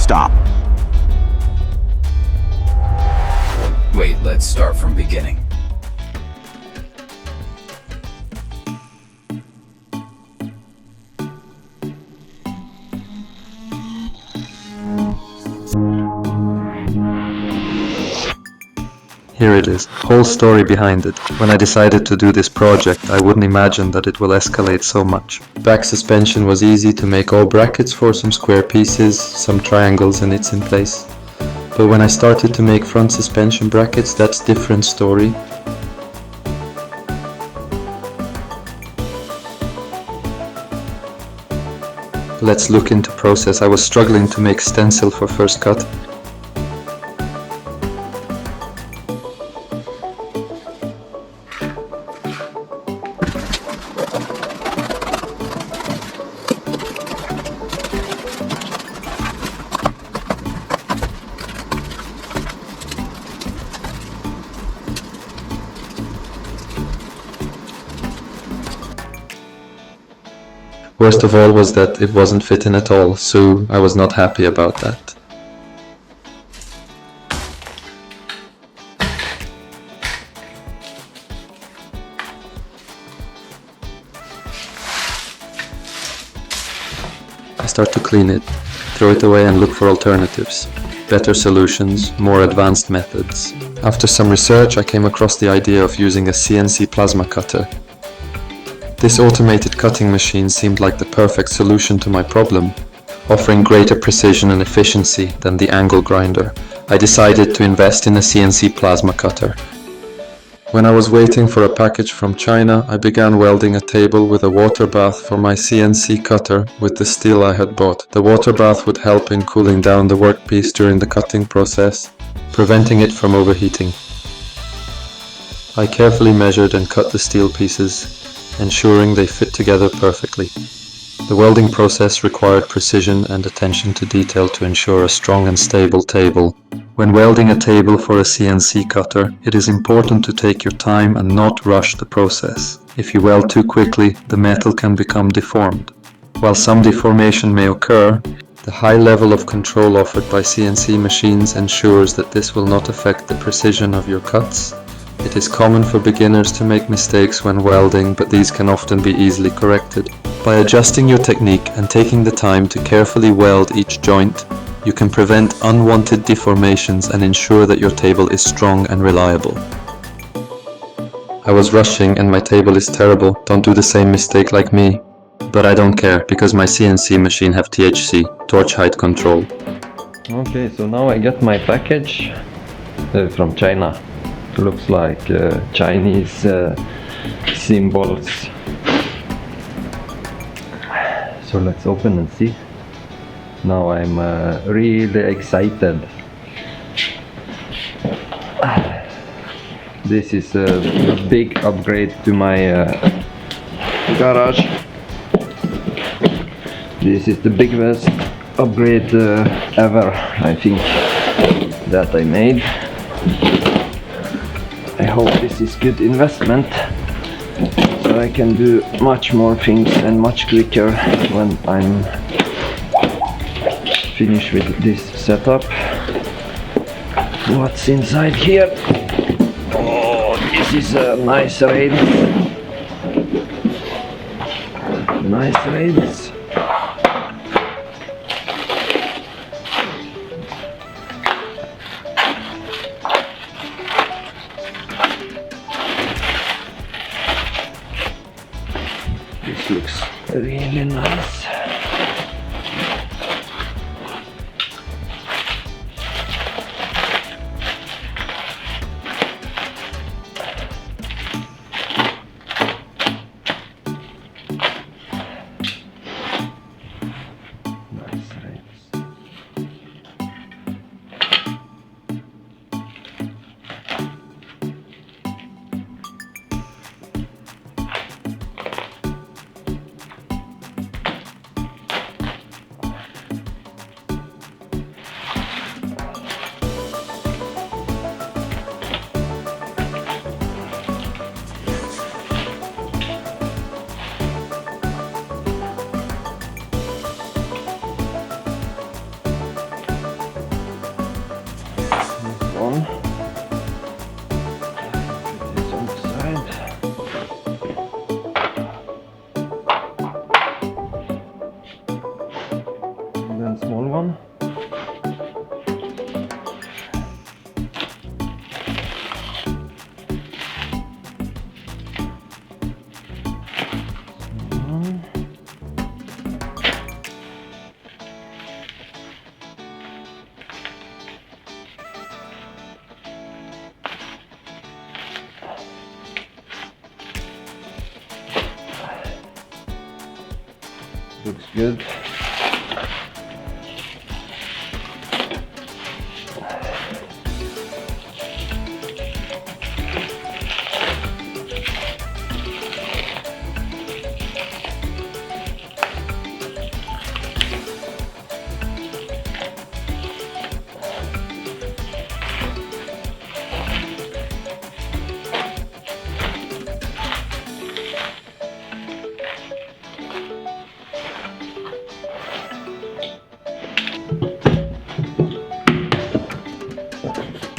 stop. Wait, let's start from beginning. Here it is, whole story behind it. When I decided to do this project, I wouldn't imagine that it will escalate so much. Back suspension was easy to make all brackets for some square pieces, some triangles, and it's in place. But when I started to make front suspension brackets, that's different story. Let's look into process. I was struggling to make stencil for first cut. Worst of all was that it wasn't fitting at all, so I was not happy about that. I start to clean it, throw it away and look for alternatives. Better solutions, more advanced methods. After some research, I came across the idea of using a CNC plasma cutter. This automated cutting machine seemed like the perfect solution to my problem, offering greater precision and efficiency than the angle grinder. I decided to invest in a CNC plasma cutter. When I was waiting for a package from China, I began welding a table with a water bath for my CNC cutter with the steel I had bought. The water bath would help in cooling down the workpiece during the cutting process, preventing it from overheating. I carefully measured and cut the steel pieces, ensuring they fit together perfectly. The welding process required precision and attention to detail to ensure a strong and stable table. When welding a table for a CNC cutter, it is important to take your time and not rush the process. If you weld too quickly, the metal can become deformed. While some deformation may occur, the high level of control offered by CNC machines ensures that this will not affect the precision of your cuts. It is common for beginners to make mistakes when welding, but these can often be easily corrected. By adjusting your technique and taking the time to carefully weld each joint, you can prevent unwanted deformations and ensure that your table is strong and reliable. I was rushing and my table is terrible. Don't do the same mistake like me. But I don't care, because my CNC machine have THC, torch height control. Okay, so now I got my package from China. Looks like Chinese symbols. So let's open and see. Now I'm really excited. This is a big upgrade to my garage. This is the biggest upgrade ever, I think, that I made. I hope this is good investment, so I can do much more things and much quicker when I'm finished with this setup. What's inside here? Oh, this is a nice rail. Nice rails. This looks really nice. Nice rails. Looks good.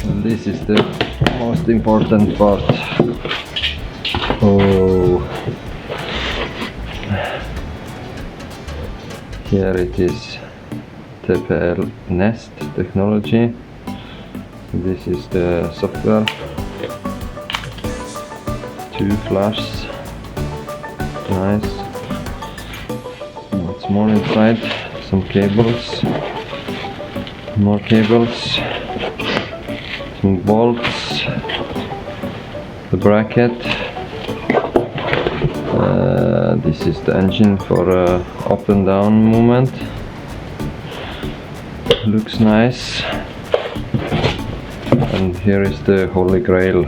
And this is the most important part. Oh, here it is, TPL Nest technology. This is the software. 2 flashes. Nice. What's more inside? Some cables. More cables. Some bolts. The bracket. This is the engine for up and down movement. Looks nice. And here is the Holy Grail.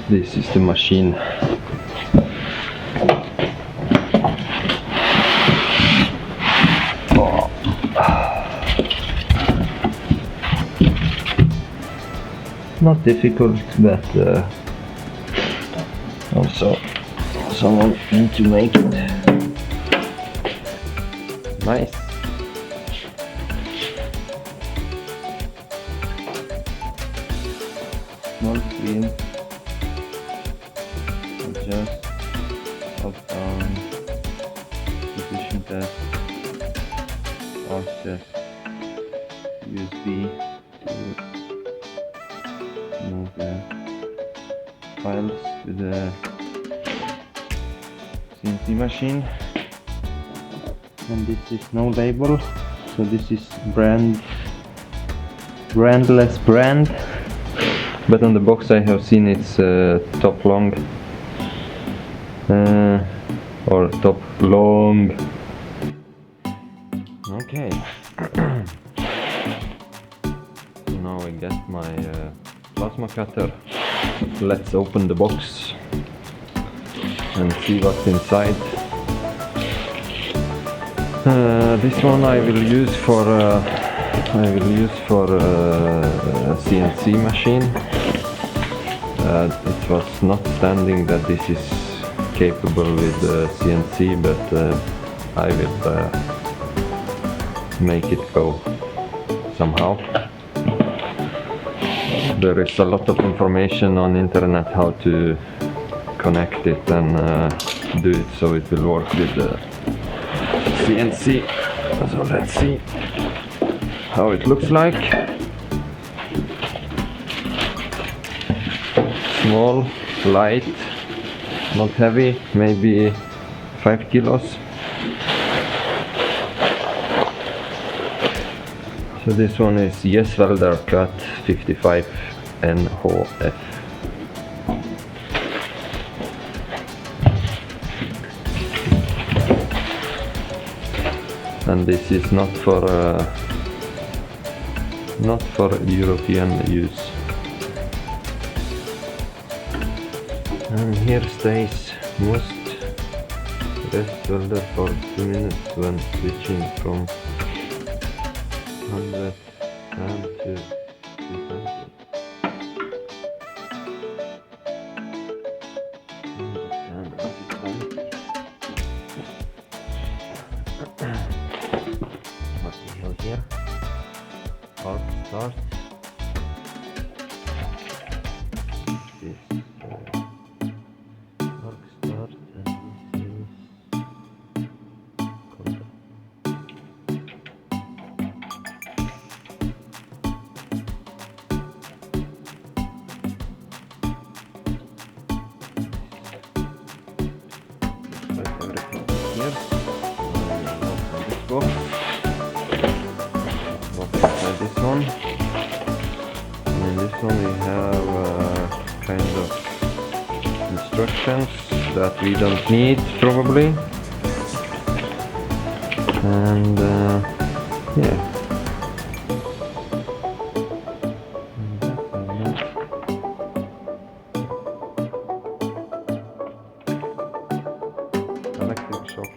This is the machine. Oh. Not difficult, but also someone need to make it. Nice. Small screen. Adjust, up, down, position test, offset, USB to move the files to the CNC machine. And this is no label, so this is brandless brand. But on the box I have seen it's top long. Or top long. Okay. So now I get my plasma cutter. Let's open the box and see what's inside. This one I will use for a CNC machine. It was not standing that this is capable with CNC, but I will make it go somehow. There is a lot of information on internet how to connect it and do it so it will work with the CNC. So let's see how it looks like. Small, light, not heavy, maybe 5 kilos. So this one is Yes Welder Cut 55 NHF. And this is not for European use. And here stays must rest welder for 2 minutes when switching from 100 to 200. What we have here? Arc start. This arc start, and this is color. Like everything here. Open this box. Inside this one, and in this one we have kind of instructions. that we don't need probably. And yeah. Electric shock.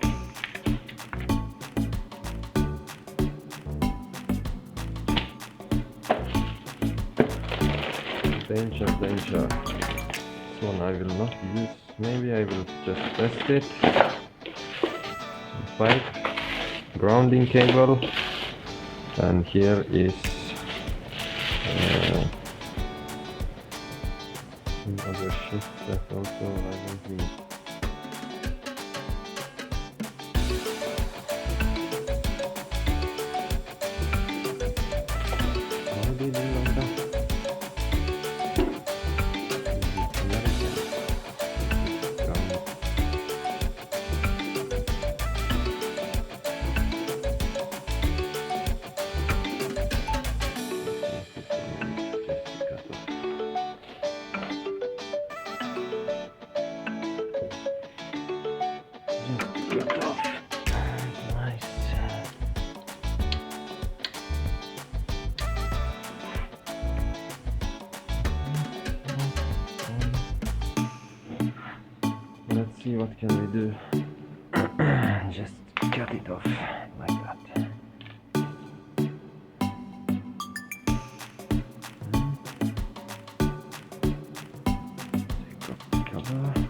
Danger, danger. This one I will not use. Maybe I will just test it. Some pipe, grounding cable, and here is some other shit that also I don't need. Let's see what can we do. Just cut it off like that. Take off the cover.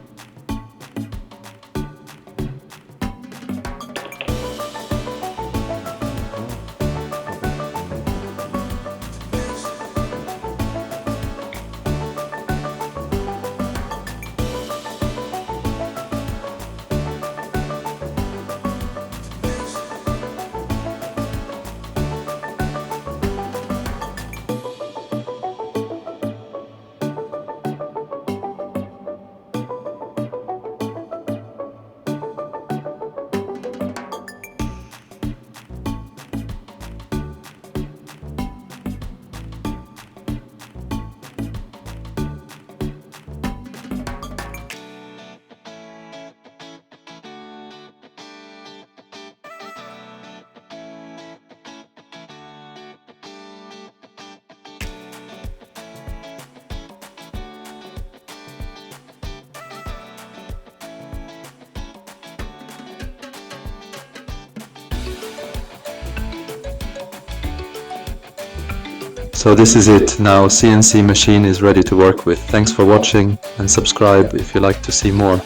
So this is it. Now CNC machine is ready to work with. Thanks for watching and subscribe if you like to see more.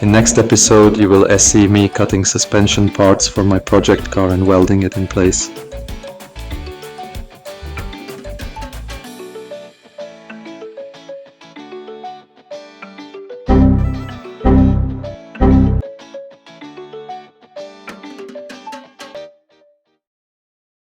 In next episode you will see me cutting suspension parts for my project car and welding it in place.